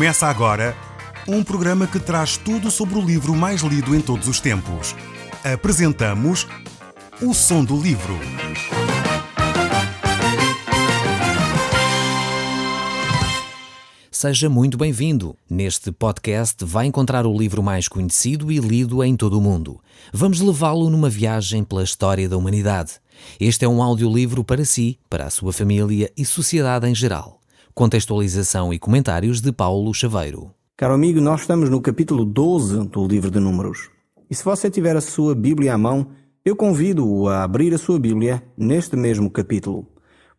Começa agora um programa que traz tudo sobre o livro mais lido em todos os tempos. Apresentamos O Som do Livro. Seja muito bem-vindo. Neste podcast vai encontrar o livro mais conhecido e lido em todo o mundo. Vamos levá-lo numa viagem pela história da humanidade. Este é um audiolivro para si, para a sua família e sociedade em geral. Contextualização e comentários de Paulo Chaveiro. Caro amigo, nós estamos no capítulo 12 do livro de Números. E se você tiver a sua Bíblia à mão, eu convido-o a abrir a sua Bíblia neste mesmo capítulo,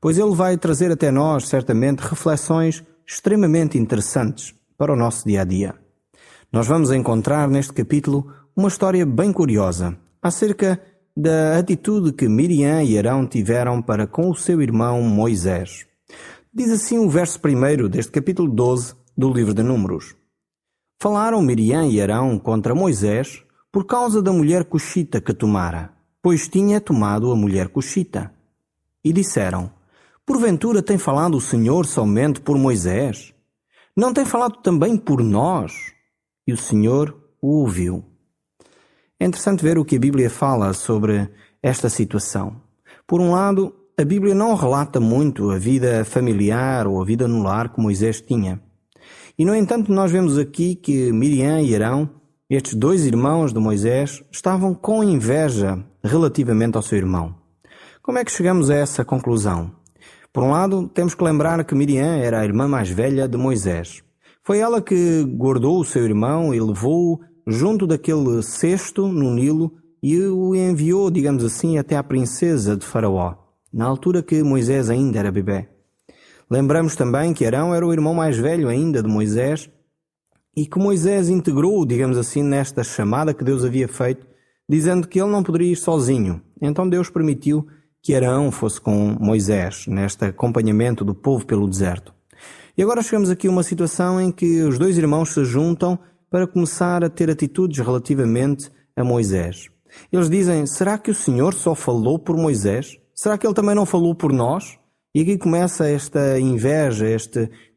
pois ele vai trazer até nós, certamente, reflexões extremamente interessantes para o nosso dia-a-dia. Nós vamos encontrar neste capítulo uma história bem curiosa acerca da atitude que Miriam e Arão tiveram para com o seu irmão Moisés. Diz assim o verso 1 deste capítulo 12 do livro de Números. Falaram Miriam e Arão contra Moisés por causa da mulher cuxita que tomara, pois tinha tomado a mulher cuxita. E disseram: porventura tem falado o Senhor somente por Moisés? Não tem falado também por nós? E o Senhor o ouviu. É interessante ver o que a Bíblia fala sobre esta situação. Por um lado, a Bíblia não relata muito a vida familiar ou a vida no lar que Moisés tinha. E, no entanto, nós vemos aqui que Miriam e Arão, estes dois irmãos de Moisés, estavam com inveja relativamente ao seu irmão. Como é que chegamos a essa conclusão? Por um lado, temos que lembrar que Miriam era a irmã mais velha de Moisés. Foi ela que guardou o seu irmão e levou-o junto daquele cesto no Nilo e o enviou, digamos assim, até à princesa de Faraó, na altura que Moisés ainda era bebê. Lembramos também que Arão era o irmão mais velho ainda de Moisés e que Moisés integrou, digamos assim, nesta chamada que Deus havia feito, dizendo que ele não poderia ir sozinho. Então Deus permitiu que Arão fosse com Moisés, neste acompanhamento do povo pelo deserto. E agora chegamos aqui a uma situação em que os dois irmãos se juntam para começar a ter atitudes relativamente a Moisés. Eles dizem: será que o Senhor só falou por Moisés? Será que ele também não falou por nós? E aqui começa esta inveja,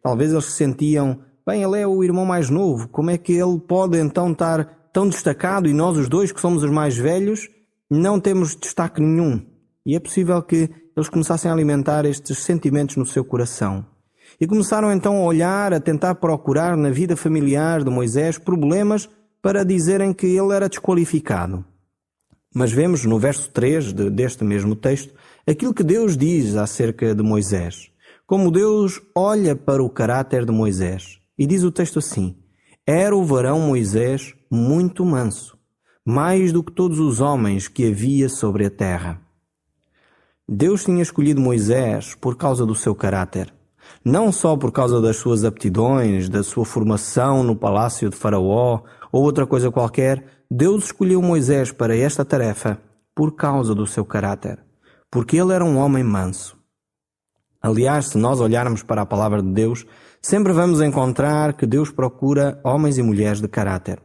talvez eles se sentiam: bem, ele é o irmão mais novo, como é que ele pode então estar tão destacado e nós os dois, que somos os mais velhos, não temos destaque nenhum? E é possível que eles começassem a alimentar estes sentimentos no seu coração. E começaram então a olhar, a tentar procurar na vida familiar de Moisés problemas para dizerem que ele era desqualificado. Mas vemos no verso 3 deste mesmo texto aquilo que Deus diz acerca de Moisés. Como Deus olha para o caráter de Moisés. E diz o texto assim: era o varão Moisés muito manso, mais do que todos os homens que havia sobre a terra. Deus tinha escolhido Moisés por causa do seu caráter. Não só por causa das suas aptidões, da sua formação no palácio de Faraó ou outra coisa qualquer. Deus escolheu Moisés para esta tarefa por causa do seu caráter, porque ele era um homem manso. Aliás, se nós olharmos para a palavra de Deus, sempre vamos encontrar que Deus procura homens e mulheres de caráter.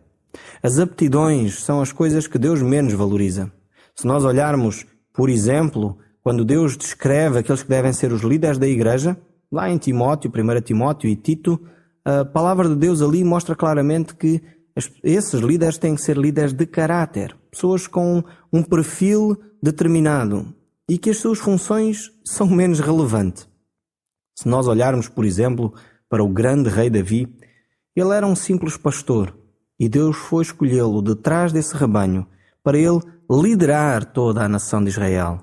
As aptidões são as coisas que Deus menos valoriza. Se nós olharmos, por exemplo, quando Deus descreve aqueles que devem ser os líderes da igreja, lá em Timóteo, 1 Timóteo e Tito, a palavra de Deus ali mostra claramente que esses líderes têm que ser líderes de caráter, pessoas com um perfil determinado e que as suas funções são menos relevantes. Se nós olharmos, por exemplo, para o grande rei Davi, ele era um simples pastor e Deus foi escolhê-lo de trás desse rebanho para ele liderar toda a nação de Israel.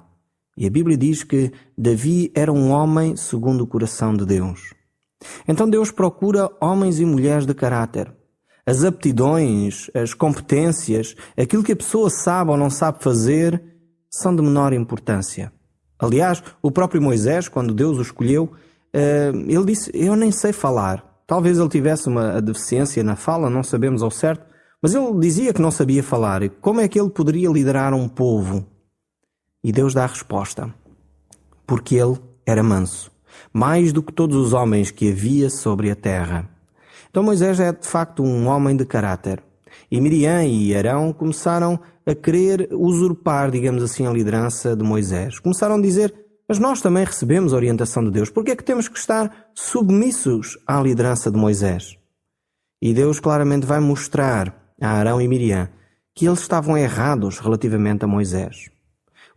E a Bíblia diz que Davi era um homem segundo o coração de Deus. Então Deus procura homens e mulheres de caráter. As aptidões, as competências, aquilo que a pessoa sabe ou não sabe fazer, são de menor importância. Aliás, o próprio Moisés, quando Deus o escolheu, ele disse: eu nem sei falar. Talvez ele tivesse uma deficiência na fala, não sabemos ao certo, mas ele dizia que não sabia falar. E como é que ele poderia liderar um povo? E Deus dá a resposta: porque ele era manso, mais do que todos os homens que havia sobre a terra. Então Moisés é de facto um homem de caráter. E Miriam e Arão começaram a querer usurpar, digamos assim, a liderança de Moisés. Começaram a dizer: mas nós também recebemos a orientação de Deus. Por que é que temos que estar submissos à liderança de Moisés? E Deus claramente vai mostrar a Arão e Miriam que eles estavam errados relativamente a Moisés.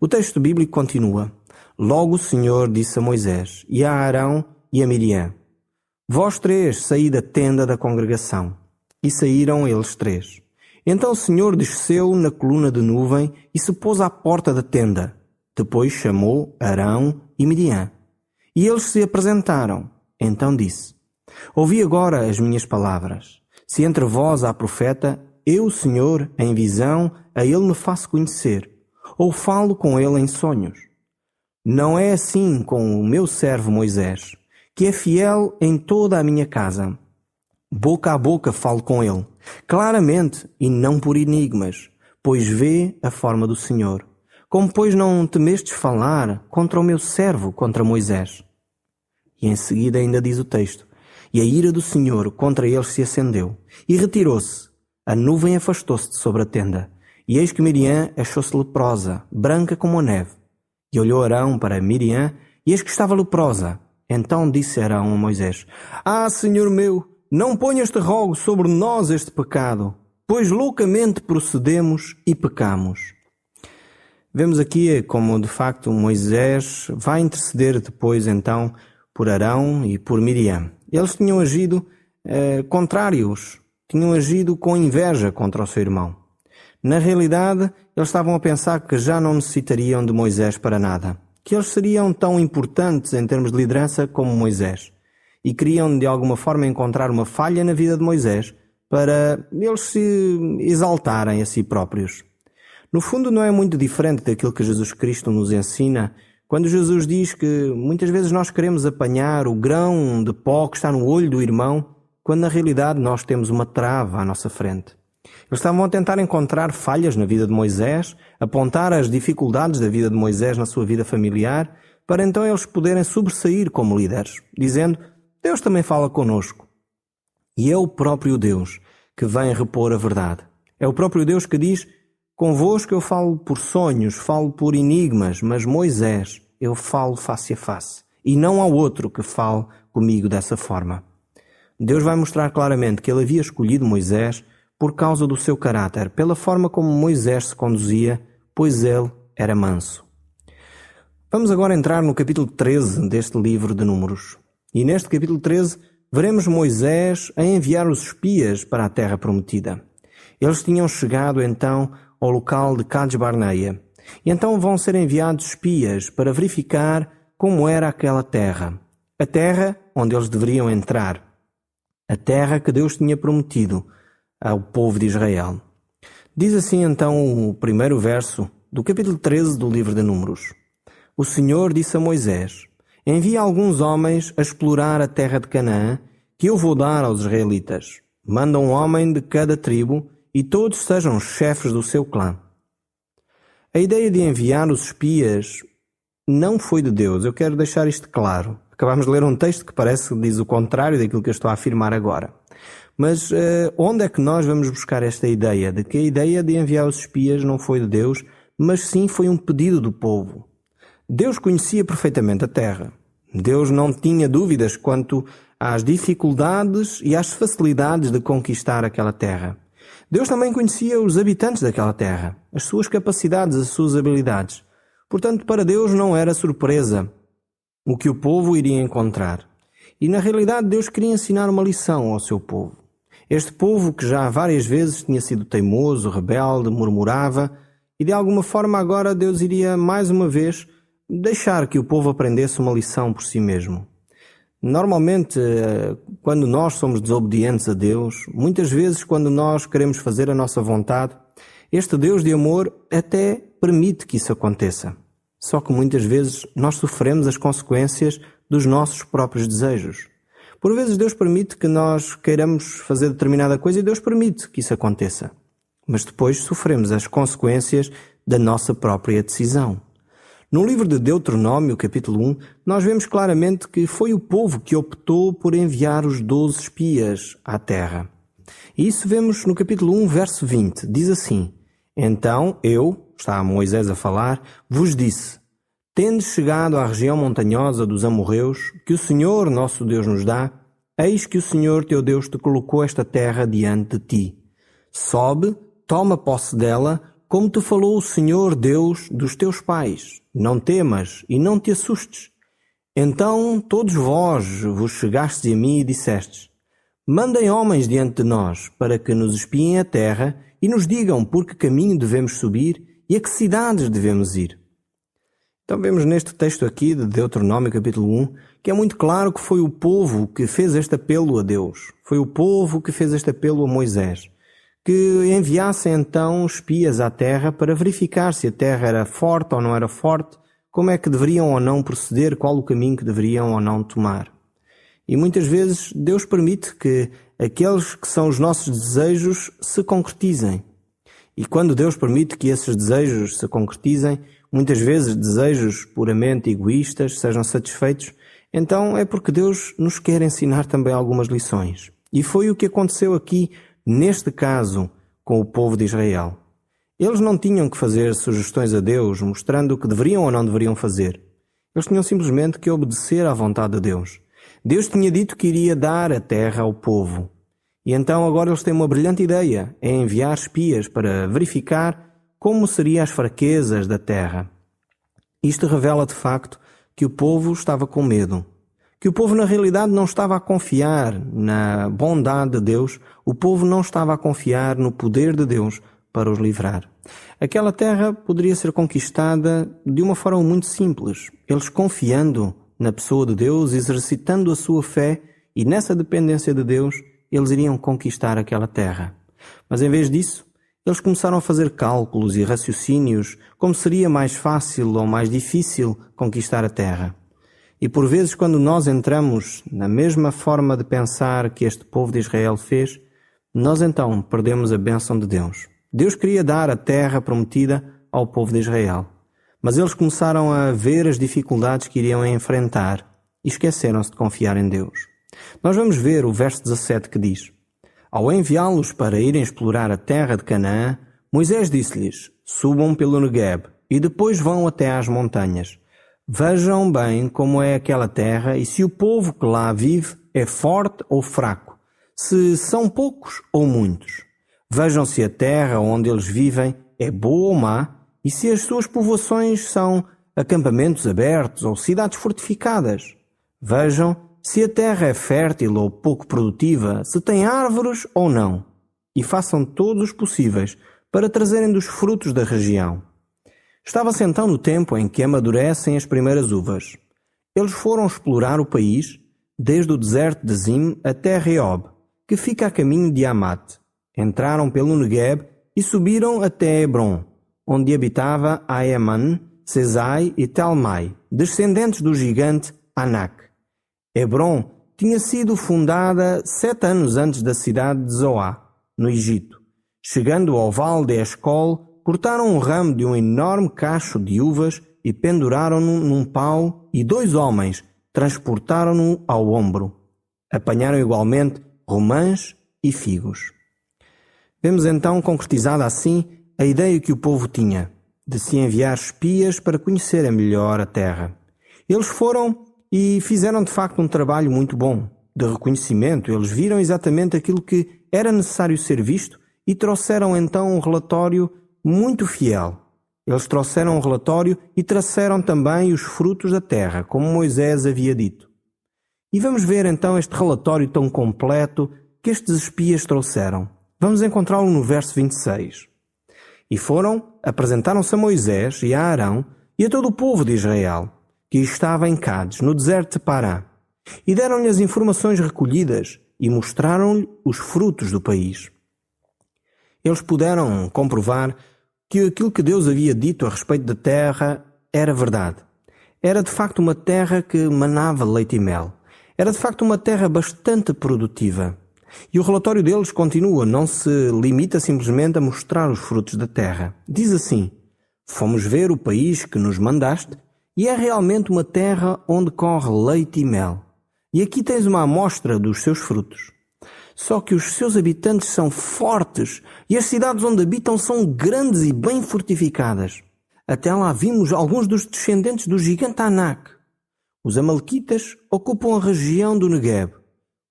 O texto bíblico continua: Logo o Senhor disse a Moisés e a Arão e a Miriam: Vós três saí da tenda da congregação. E saíram eles três. Então o Senhor desceu na coluna de nuvem e se pôs à porta da tenda. Depois chamou Arão e Miriam. E eles se apresentaram. Então disse: Ouvi agora as minhas palavras. Se entre vós há profeta, eu, Senhor, em visão, a ele me faço conhecer, ou falo com ele em sonhos. Não é assim com o meu servo Moisés, que é fiel em toda a minha casa. Boca a boca falo com ele, claramente e não por enigmas, pois vê a forma do Senhor. Como, pois, não temestes falar contra o meu servo, contra Moisés? E em seguida ainda diz o texto: E a ira do Senhor contra eles se acendeu, e retirou-se. A nuvem afastou-se de sobre a tenda, e eis que Miriam achou-se leprosa, branca como a neve. E olhou Arão para Miriam, e eis que estava leprosa. Então disse Arão a Moisés: Ah, Senhor meu, não ponhas de rogo sobre nós este pecado, pois loucamente procedemos e pecamos. Vemos aqui como, de facto, Moisés vai interceder depois, então, por Arão e por Miriam. Eles tinham agido contrários, tinham agido com inveja contra o seu irmão. Na realidade, eles estavam a pensar que já não necessitariam de Moisés para nada, que eles seriam tão importantes em termos de liderança como Moisés, e queriam de alguma forma encontrar uma falha na vida de Moisés para eles se exaltarem a si próprios. No fundo, não é muito diferente daquilo que Jesus Cristo nos ensina quando Jesus diz que muitas vezes nós queremos apanhar o grão de pó que está no olho do irmão, quando na realidade nós temos uma trava à nossa frente. Eles estavam a tentar encontrar falhas na vida de Moisés, apontar as dificuldades da vida de Moisés na sua vida familiar, para então eles poderem sobressair como líderes, dizendo: Deus também fala connosco. E é o próprio Deus que vem repor a verdade. É o próprio Deus que diz: Convosco eu falo por sonhos, falo por enigmas, mas Moisés eu falo face a face. E não há outro que fale comigo dessa forma. Deus vai mostrar claramente que ele havia escolhido Moisés por causa do seu caráter, pela forma como Moisés se conduzia, pois ele era manso. Vamos agora entrar no capítulo 13 deste livro de Números. E neste capítulo 13 veremos Moisés a enviar os espias para a terra prometida. Eles tinham chegado então ao local de Cades Barneia. E então vão ser enviados espias para verificar como era aquela terra. A terra onde eles deveriam entrar. A terra que Deus tinha prometido ao povo de Israel. Diz assim então o primeiro verso do capítulo 13 do livro de Números. O Senhor disse a Moisés: Envia alguns homens a explorar a terra de Canaã, que eu vou dar aos israelitas. Manda um homem de cada tribo, e todos sejam chefes do seu clã. A ideia de enviar os espias não foi de Deus. Eu quero deixar isto claro. Acabamos de ler um texto que parece que diz o contrário daquilo que eu estou a afirmar agora. Mas onde é que nós vamos buscar esta ideia? De que a ideia de enviar os espias não foi de Deus, mas sim foi um pedido do povo. Deus conhecia perfeitamente a terra. Deus não tinha dúvidas quanto às dificuldades e às facilidades de conquistar aquela terra. Deus também conhecia os habitantes daquela terra, as suas capacidades, as suas habilidades. Portanto, para Deus não era surpresa o que o povo iria encontrar. E na realidade Deus queria ensinar uma lição ao seu povo. Este povo que já várias vezes tinha sido teimoso, rebelde, murmurava, e de alguma forma agora Deus iria mais uma vez deixar que o povo aprendesse uma lição por si mesmo. Normalmente, quando nós somos desobedientes a Deus, muitas vezes quando nós queremos fazer a nossa vontade, este Deus de amor até permite que isso aconteça. Só que muitas vezes nós sofremos as consequências dos nossos próprios desejos. Por vezes Deus permite que nós queiramos fazer determinada coisa e Deus permite que isso aconteça. Mas depois sofremos as consequências da nossa própria decisão. No livro de Deuteronômio, capítulo 1, nós vemos claramente que foi o povo que optou por enviar os 12 espias à terra. E isso vemos no capítulo 1, verso 20. Diz assim: Então eu, está Moisés a falar, vos disse: Tendes chegado à região montanhosa dos amorreus, que o Senhor nosso Deus nos dá, Eis que o Senhor teu Deus te colocou esta terra diante de ti. Sobe, toma posse dela, como te falou o Senhor Deus dos teus pais. Não temas e não te assustes. Então todos vós vos chegastes a mim e dissestes: mandem homens diante de nós, para que nos espiem a terra e nos digam por que caminho devemos subir e a que cidades devemos ir. Então vemos neste texto aqui de Deuteronômio capítulo 1, que é muito claro que foi o povo que fez este apelo a Deus. Foi o povo que fez este apelo a Moisés, que enviasse então espias à terra para verificar se a terra era forte ou não era forte, como é que deveriam ou não proceder, qual o caminho que deveriam ou não tomar. E muitas vezes Deus permite que aqueles que são os nossos desejos se concretizem. E quando Deus permite que esses desejos se concretizem, muitas vezes desejos puramente egoístas sejam satisfeitos, então é porque Deus nos quer ensinar também algumas lições. E foi o que aconteceu aqui, neste caso, com o povo de Israel. Eles não tinham que fazer sugestões a Deus, mostrando o que deveriam ou não deveriam fazer. Eles tinham simplesmente que obedecer à vontade de Deus. Deus tinha dito que iria dar a terra ao povo. E então agora eles têm uma brilhante ideia, é enviar espias para verificar como seriam as fraquezas da terra. Isto revela de facto que o povo estava com medo. Que o povo na realidade não estava a confiar na bondade de Deus, o povo não estava a confiar no poder de Deus para os livrar. Aquela terra poderia ser conquistada de uma forma muito simples. Eles confiando na pessoa de Deus, exercitando a sua fé e nessa dependência de Deus, eles iriam conquistar aquela terra. Mas em vez disso, eles começaram a fazer cálculos e raciocínios como seria mais fácil ou mais difícil conquistar a terra. E por vezes, quando nós entramos na mesma forma de pensar que este povo de Israel fez, nós então perdemos a bênção de Deus. Deus queria dar a terra prometida ao povo de Israel, mas eles começaram a ver as dificuldades que iriam enfrentar e esqueceram-se de confiar em Deus. Nós vamos ver o verso 17 que diz: ao enviá-los para irem explorar a terra de Canaã, Moisés disse-lhes: subam pelo Negueb e depois vão até às montanhas. Vejam bem como é aquela terra e se o povo que lá vive é forte ou fraco, se são poucos ou muitos. Vejam se a terra onde eles vivem é boa ou má e se as suas povoações são acampamentos abertos ou cidades fortificadas. Vejam se a terra é fértil ou pouco produtiva, se tem árvores ou não. E façam todos os possíveis para trazerem dos frutos da região. Estava-se então no tempo em que amadurecem as primeiras uvas. Eles foram explorar o país, desde o deserto de Zim até Reob, que fica a caminho de Amate. Entraram pelo Negueb e subiram até Hebron, onde habitava Aeman, Sesai e Talmai, descendentes do gigante Anak. Hebron tinha sido fundada 7 anos antes da cidade de Zoá, no Egito. Chegando ao vale de Escol, cortaram um ramo de um enorme cacho de uvas e penduraram-no num pau e 2 homens transportaram-no ao ombro. Apanharam igualmente romãs e figos. Vemos então concretizada assim a ideia que o povo tinha, de se enviar espias para conhecerem melhor a terra. Eles foram e fizeram de facto um trabalho muito bom, de reconhecimento. Eles viram exatamente aquilo que era necessário ser visto e trouxeram então um relatório muito fiel. Eles trouxeram um relatório e traçaram também os frutos da terra, como Moisés havia dito. E vamos ver então este relatório tão completo que estes espias trouxeram. Vamos encontrá-lo no verso 26. E foram, apresentaram-se a Moisés e a Arão e a todo o povo de Israel, que estava em Cádiz, no deserto de Pará, e deram-lhe as informações recolhidas e mostraram-lhe os frutos do país. Eles puderam comprovar que aquilo que Deus havia dito a respeito da terra era verdade. Era de facto uma terra que manava leite e mel. Era de facto uma terra bastante produtiva. E o relatório deles continua, não se limita simplesmente a mostrar os frutos da terra. Diz assim: fomos ver o país que nos mandaste e é realmente uma terra onde corre leite e mel. E aqui tens uma amostra dos seus frutos. Só que os seus habitantes são fortes e as cidades onde habitam são grandes e bem fortificadas. Até lá vimos alguns dos descendentes do gigante Anak. Os amalequitas ocupam a região do Negueb.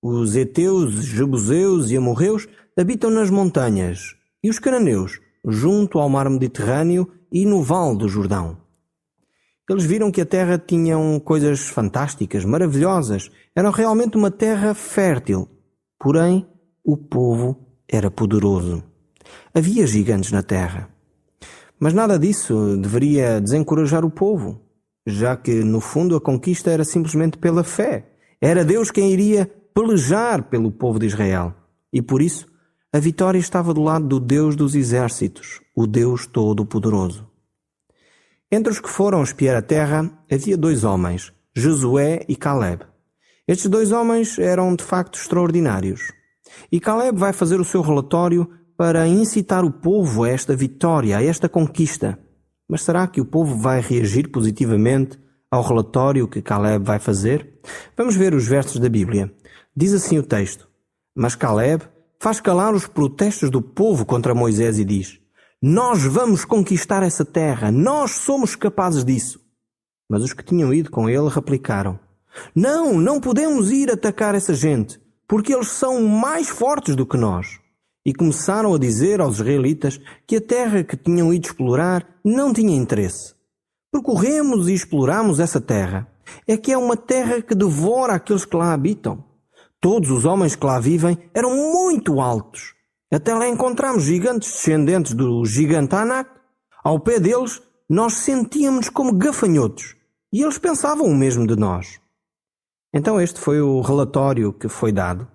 Os heteus, jebuseus e amorreus habitam nas montanhas, e os cananeus, junto ao mar Mediterrâneo e no vale do Jordão. Eles viram que a terra tinha coisas fantásticas, maravilhosas. Era realmente uma terra fértil. Porém, o povo era poderoso. Havia gigantes na terra. Mas nada disso deveria desencorajar o povo, já que, no fundo, a conquista era simplesmente pela fé. Era Deus quem iria pelejar pelo povo de Israel. E por isso, a vitória estava do lado do Deus dos exércitos, o Deus Todo-Poderoso. Entre os que foram espiar a terra, havia 2 homens, Josué e Caleb. Estes 2 homens eram de facto extraordinários. E Caleb vai fazer o seu relatório para incitar o povo a esta vitória, a esta conquista. Mas será que o povo vai reagir positivamente ao relatório que Caleb vai fazer? Vamos ver os versos da Bíblia. Diz assim o texto: Mas Caleb faz calar os protestos do povo contra Moisés e diz: Nós vamos conquistar essa terra, nós somos capazes disso. Mas os que tinham ido com ele replicaram: Não podemos ir atacar essa gente, porque eles são mais fortes do que nós. E começaram a dizer aos israelitas que a terra que tinham ido explorar não tinha interesse. Percorremos e exploramos essa terra. É que é uma terra que devora aqueles que lá habitam. Todos os homens que lá vivem eram muito altos. Até lá encontramos gigantes descendentes do gigante Anak. Ao pé deles, nós sentíamos como gafanhotos. E eles pensavam o mesmo de nós. Então este foi o relatório que foi dado.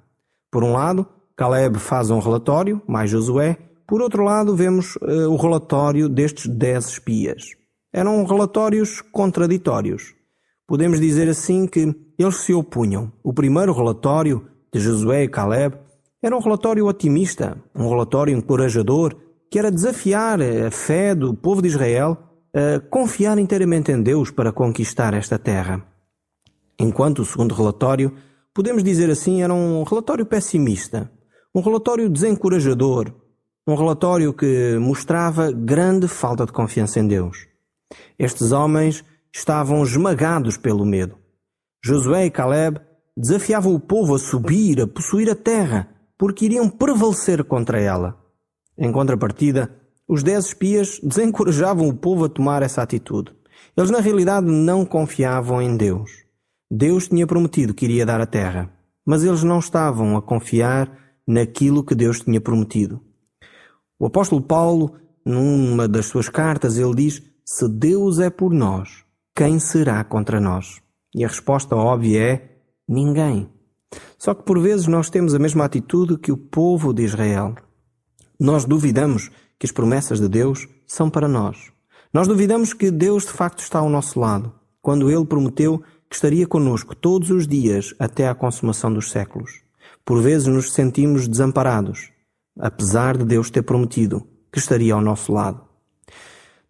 Por um lado, Caleb faz um relatório, mais Josué. Por outro lado, vemos o relatório destes 10 espias. Eram relatórios contraditórios. Podemos dizer assim que eles se opunham. O primeiro relatório de Josué e Caleb era um relatório otimista, um relatório encorajador, que era desafiar a fé do povo de Israel a confiar inteiramente em Deus para conquistar esta terra. Enquanto o segundo relatório, podemos dizer assim, era um relatório pessimista, um relatório desencorajador, um relatório que mostrava grande falta de confiança em Deus. Estes homens estavam esmagados pelo medo. Josué e Caleb desafiavam o povo a subir, a possuir a terra, porque iriam prevalecer contra ela. Em contrapartida, os 10 espias desencorajavam o povo a tomar essa atitude. Eles, na realidade, não confiavam em Deus. Deus tinha prometido que iria dar a terra, mas eles não estavam a confiar naquilo que Deus tinha prometido. O apóstolo Paulo, numa das suas cartas, ele diz: se Deus é por nós, quem será contra nós? E a resposta óbvia é: ninguém. Só que por vezes nós temos a mesma atitude que o povo de Israel. Nós duvidamos que as promessas de Deus são para nós. Nós duvidamos que Deus de facto está ao nosso lado, quando Ele prometeu que estaria conosco todos os dias até à consumação dos séculos. Por vezes nos sentimos desamparados, apesar de Deus ter prometido que estaria ao nosso lado.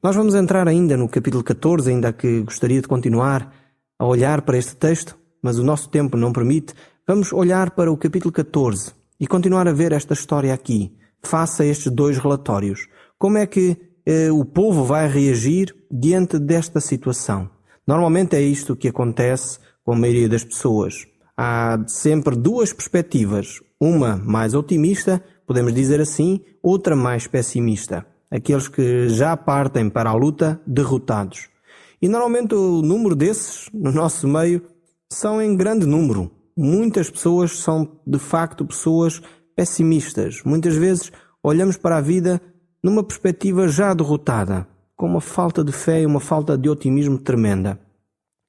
Nós vamos entrar ainda no capítulo 14, ainda que gostaria de continuar a olhar para este texto, mas o nosso tempo não permite. Vamos olhar para o capítulo 14 e continuar a ver esta história aqui, face a estes 2 relatórios. Como é que o povo vai reagir diante desta situação? Normalmente é isto que acontece com a maioria das pessoas. Há sempre 2 perspectivas, uma mais otimista, podemos dizer assim, outra mais pessimista. Aqueles que já partem para a luta derrotados. E normalmente o número desses, no nosso meio, são em grande número. Muitas pessoas são, de facto, pessoas pessimistas. Muitas vezes olhamos para a vida numa perspectiva já derrotada, com uma falta de fé e uma falta de otimismo tremenda.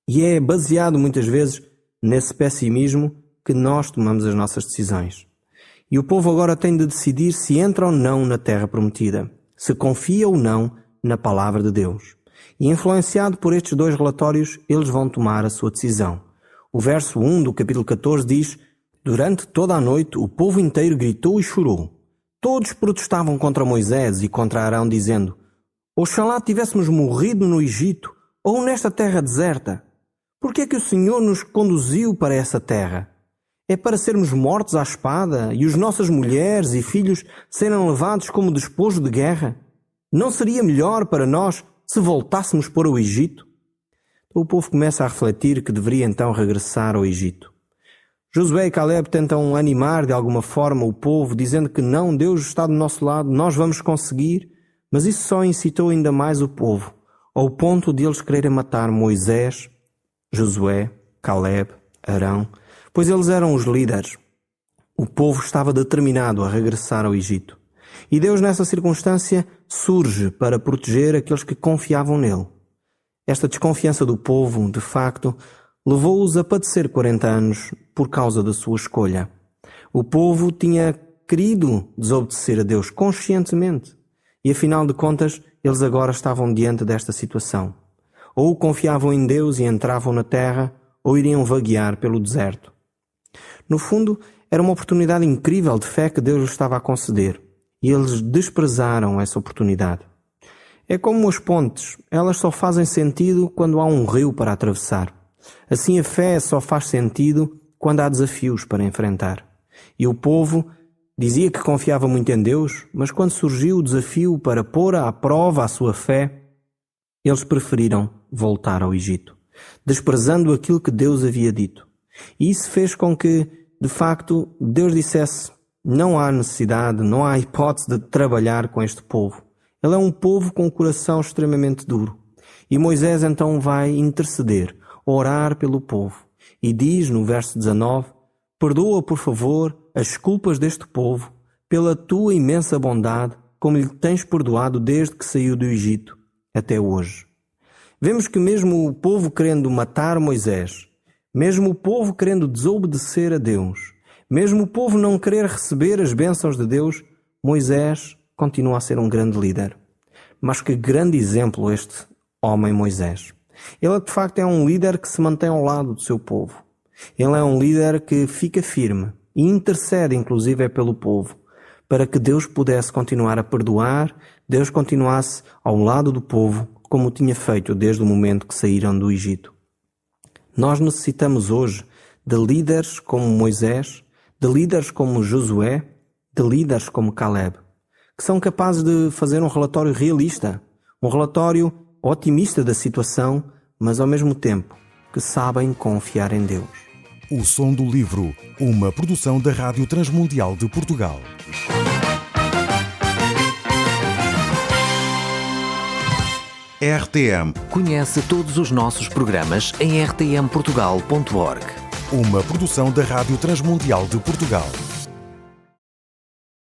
E é baseado muitas vezes nesse pessimismo que nós tomamos as nossas decisões. E o povo agora tem de decidir se entra ou não na terra prometida, se confia ou não na palavra de Deus. E influenciado por estes 2 relatórios, eles vão tomar a sua decisão. O verso 1 do capítulo 14 diz: durante toda a noite o povo inteiro gritou e chorou. Todos protestavam contra Moisés e contra Arão, dizendo: oxalá tivéssemos morrido no Egito ou nesta terra deserta. Por que é que o Senhor nos conduziu para essa terra? É para sermos mortos à espada e os nossas mulheres e filhos serem levados como despojo de guerra? Não seria melhor para nós se voltássemos para o Egito? O povo começa a refletir que deveria então regressar ao Egito. Josué e Caleb tentam animar de alguma forma o povo, dizendo que não, Deus está do nosso lado, nós vamos conseguir, mas isso só incitou ainda mais o povo, ao ponto de eles quererem matar Moisés, Josué, Caleb, Arão, pois eles eram os líderes. O povo estava determinado a regressar ao Egito. E Deus, nessa circunstância, surge para proteger aqueles que confiavam nele. Esta desconfiança do povo, de facto, levou-os a padecer 40 anos por causa da sua escolha. O povo tinha querido desobedecer a Deus conscientemente e, afinal de contas, eles agora estavam diante desta situação. Ou confiavam em Deus e entravam na terra, ou iriam vaguear pelo deserto. No fundo, era uma oportunidade incrível de fé que Deus lhes estava a conceder, e eles desprezaram essa oportunidade. É como as pontes, elas só fazem sentido quando há um rio para atravessar. Assim a fé só faz sentido quando há desafios para enfrentar. E o povo dizia que confiava muito em Deus, mas quando surgiu o desafio para pôr à prova a sua fé, eles preferiram voltar ao Egito, desprezando aquilo que Deus havia dito. E isso fez com que, de facto, Deus dissesse: não há necessidade, não há hipótese de trabalhar com este povo. Ele é um povo com um coração extremamente duro. E Moisés então vai interceder, orar pelo povo. E diz no verso 19: perdoa, por favor, as culpas deste povo, pela tua imensa bondade, como lhe tens perdoado desde que saiu do Egito até hoje. Vemos que mesmo o povo querendo matar Moisés, mesmo o povo querendo desobedecer a Deus, mesmo o povo não querer receber as bênçãos de Deus, Moisés continua a ser um grande líder. Mas que grande exemplo este homem Moisés. Ele de facto é um líder que se mantém ao lado do seu povo. Ele é um líder que fica firme e intercede inclusive pelo povo, para que Deus pudesse continuar a perdoar, Deus continuasse ao lado do povo, como tinha feito desde o momento que saíram do Egito. Nós necessitamos hoje de líderes como Moisés, de líderes como Josué, de líderes como Caleb, que são capazes de fazer um relatório realista, um relatório otimista da situação, mas ao mesmo tempo que sabem confiar em Deus. O Som do Livro, uma produção da Rádio Transmundial de Portugal. RTM. Conhece todos os nossos programas em rtmportugal.org. Uma produção da Rádio Transmundial de Portugal.